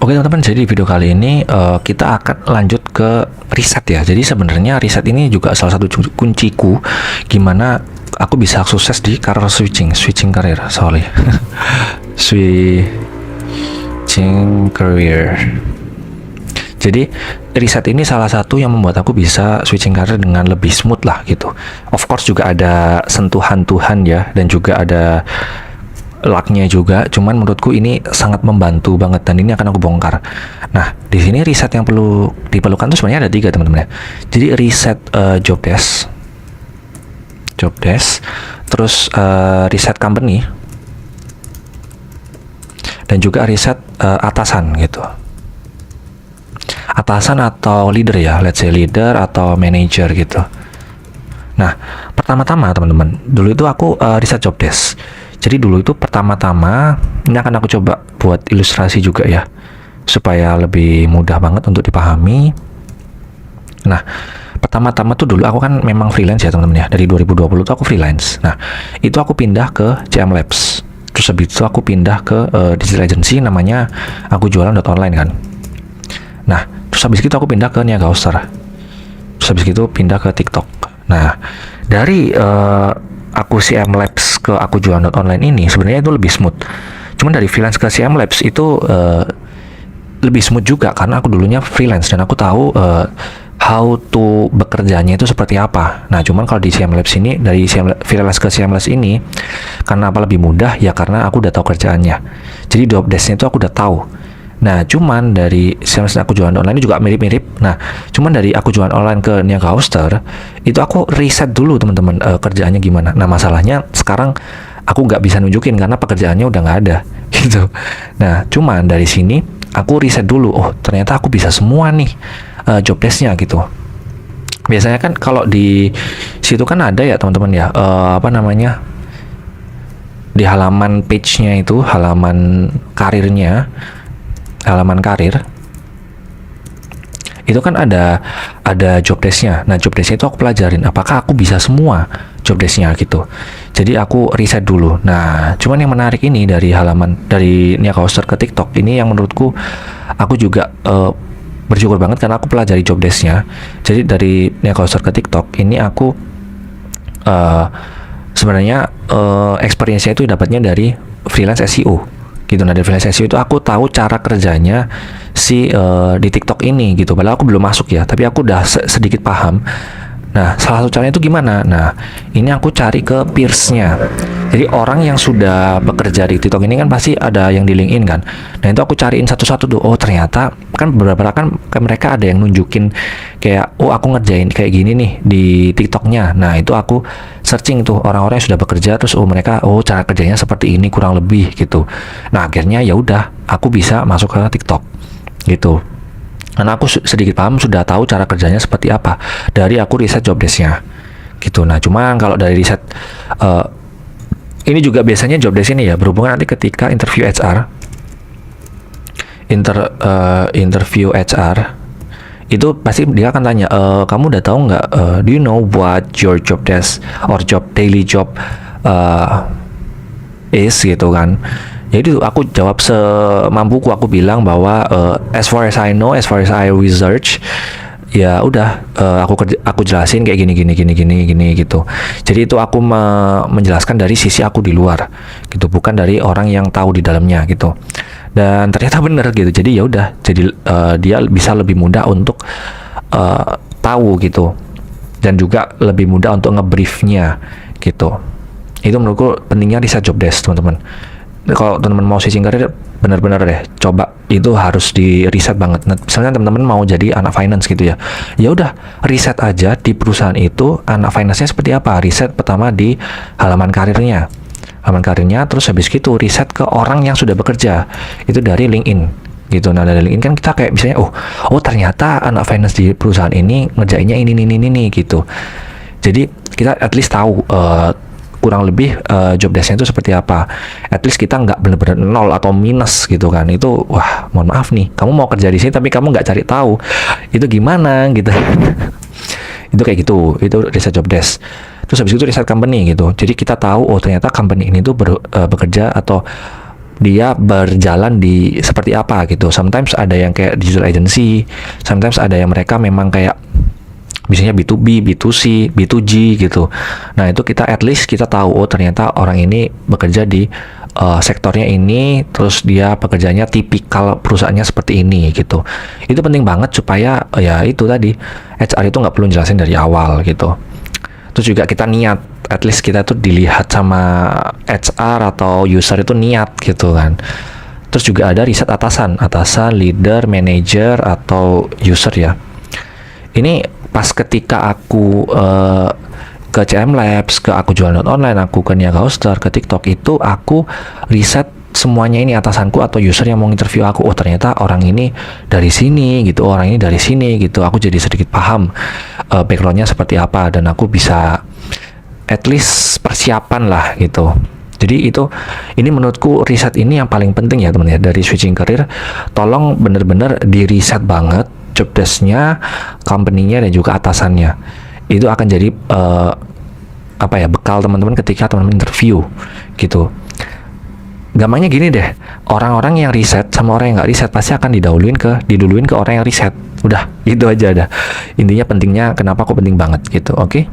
Oke teman-teman, jadi di video kali ini kita akan lanjut ke riset ya. Jadi sebenarnya riset ini juga salah satu kunciku gimana aku bisa sukses di career switching career, sorry. Switching career. Jadi riset ini salah satu yang membuat aku bisa switching career dengan lebih smooth lah gitu. Of course juga ada sentuhan Tuhan ya, dan juga ada lucknya juga, cuman menurutku ini sangat membantu banget dan ini akan aku bongkar. Nah, di sini riset yang perlu diperlukan tuh sebenarnya ada 3 teman-teman ya. Jadi riset job desk, terus riset company, dan juga riset atasan gitu. Atasan atau leader ya, let's say leader atau manager gitu. Nah, pertama-tama teman-teman, dulu itu aku riset job desk. Jadi dulu itu pertama-tama, ini akan aku coba buat ilustrasi juga ya, supaya lebih mudah banget untuk dipahami. Nah, pertama-tama tuh dulu aku kan memang freelance ya teman-teman ya, dari 2020 tuh aku freelance. Nah, itu aku pindah ke CM Labs. Terus habis itu aku pindah ke digital agency namanya aku jualan.online kan. Nah, terus habis itu aku pindah ke Niaga Hoster. Terus habis itu pindah ke TikTok. Nah, dari aku CM Labs ke aku jualan.online ini sebenarnya itu lebih smooth. Cuman dari freelance ke CM Labs itu lebih smooth juga karena aku dulunya freelance dan aku tahu how to bekerjanya itu seperti apa. Nah, cuman kalau di CM Labs ini, dari freelance ke CM Labs ini, karena apa lebih mudah ya, karena aku udah tahu kerjaannya. Jadi job desk-nya itu aku udah tahu. Nah, cuman dari sales aku jualan online ini juga mirip-mirip. Nah, cuman dari aku jualan online ke Niaga Hoster, itu aku riset dulu teman-teman kerjaannya gimana. Nah, masalahnya sekarang aku nggak bisa nunjukin karena pekerjaannya udah nggak ada, gitu. Nah, cuman dari sini aku riset dulu. Oh, ternyata aku bisa semua nih job desk-nya gitu. Biasanya kan kalau di situ kan ada ya teman-teman ya, apa namanya, di halaman page-nya itu, halaman karirnya, halaman karir itu kan ada job desk-nya. Nah, job desk-nya itu aku pelajarin apakah aku bisa semua job desk-nya gitu. Jadi aku riset dulu. Nah, cuman yang menarik ini dari halaman dari Niaga Hoster ke TikTok ini yang menurutku aku juga bersyukur banget karena aku pelajari job desk-nya. Jadi dari Niaga Hoster ke TikTok ini aku sebenarnya experience-nya itu dapatnya dari freelance SEO gitu. Nah, dari freelance SEO itu aku tahu cara kerjanya si di TikTok ini gitu. Padahal aku belum masuk ya, tapi aku udah sedikit paham. Nah, salah satu caranya itu gimana? Nah, ini aku cari ke peers-nya. Jadi orang yang sudah bekerja di TikTok ini kan pasti ada yang di LinkedIn kan. Nah, itu aku cariin satu-satu tuh. Oh, ternyata kan beberapa kan mereka ada yang nunjukin kayak, oh aku ngerjain kayak gini nih di TikToknya. Nah, itu aku searching tuh orang-orang yang sudah bekerja, terus mereka cara kerjanya seperti ini kurang lebih gitu. Nah, akhirnya ya udah aku bisa masuk ke TikTok gitu. Karena aku sedikit paham, sudah tahu cara kerjanya seperti apa dari aku riset job desk-nya gitu. Nah, cuma kalau dari riset ini juga biasanya job desk ini ya berhubungan nanti ketika interview HR, interview HR itu pasti dia akan tanya, kamu udah tahu nggak, do you know what your job desk or daily job is gitu kan. Jadi aku jawab semampuku, aku bilang bahwa as far as I know, as far as I research, ya udah aku jelasin kayak gini gitu. Jadi itu aku menjelaskan dari sisi aku di luar gitu, bukan dari orang yang tahu di dalamnya gitu. Dan ternyata benar gitu. Jadi ya udah, jadi dia bisa lebih mudah untuk tahu gitu, dan juga lebih mudah untuk ngebriefnya gitu. Itu menurutku pentingnya riset job desk teman-teman. Kalau teman-teman mau switching career, benar-benar deh coba, itu harus di riset banget. Nah, misalnya teman-teman mau jadi anak finance gitu ya, ya udah riset aja di perusahaan itu anak finance-nya seperti apa. Riset pertama di halaman karirnya, terus habis gitu riset ke orang yang sudah bekerja itu dari LinkedIn gitu. Nah, dari LinkedIn kan kita kayak misalnya oh ternyata anak finance di perusahaan ini ngerjainnya ini gitu. Jadi kita at least tahu kurang lebih job desk-nya itu seperti apa. At least kita nggak benar-benar nol atau minus gitu kan. Itu wah, mohon maaf nih, kamu mau kerja di sini tapi kamu nggak cari tahu itu gimana gitu. Itu kayak gitu, itu riset job desk. Terus habis itu riset company gitu. Jadi kita tahu, oh ternyata company ini tuh bekerja atau dia berjalan di seperti apa gitu. Sometimes ada yang kayak digital agency, sometimes ada yang mereka memang kayak biasanya B2B, B2C, B2G gitu. Nah, itu kita at least kita tahu, oh ternyata orang ini bekerja di sektornya ini, terus dia pekerjaannya tipikal perusahaannya seperti ini gitu. Itu penting banget supaya ya itu tadi, HR itu nggak perlu jelasin dari awal gitu. Terus juga kita niat, at least kita tuh dilihat sama HR atau user itu niat gitu kan. Terus juga ada riset atasan, leader, manager, atau user ya. Ini pas ketika aku ke CM Labs, ke aku jualan online, aku ke Niaga Hoster, ke TikTok, itu aku riset semuanya ini atasanku atau user yang mau interview aku. Oh ternyata orang ini dari sini gitu, orang ini dari sini gitu. Aku jadi sedikit paham backgroundnya seperti apa, dan aku bisa at least persiapan lah gitu. Jadi ini menurutku riset ini yang paling penting ya teman ya, dari switching career. Tolong bener-bener di riset banget job desk-nya, company-nya, dan juga atasannya. Itu akan jadi bekal teman-teman ketika teman-teman interview gitu. Gampangnya gini deh, orang-orang yang riset sama orang yang nggak riset pasti akan diduluin ke orang yang riset. Udah, itu aja dah. Intinya pentingnya, kenapa kok penting banget gitu. Oke?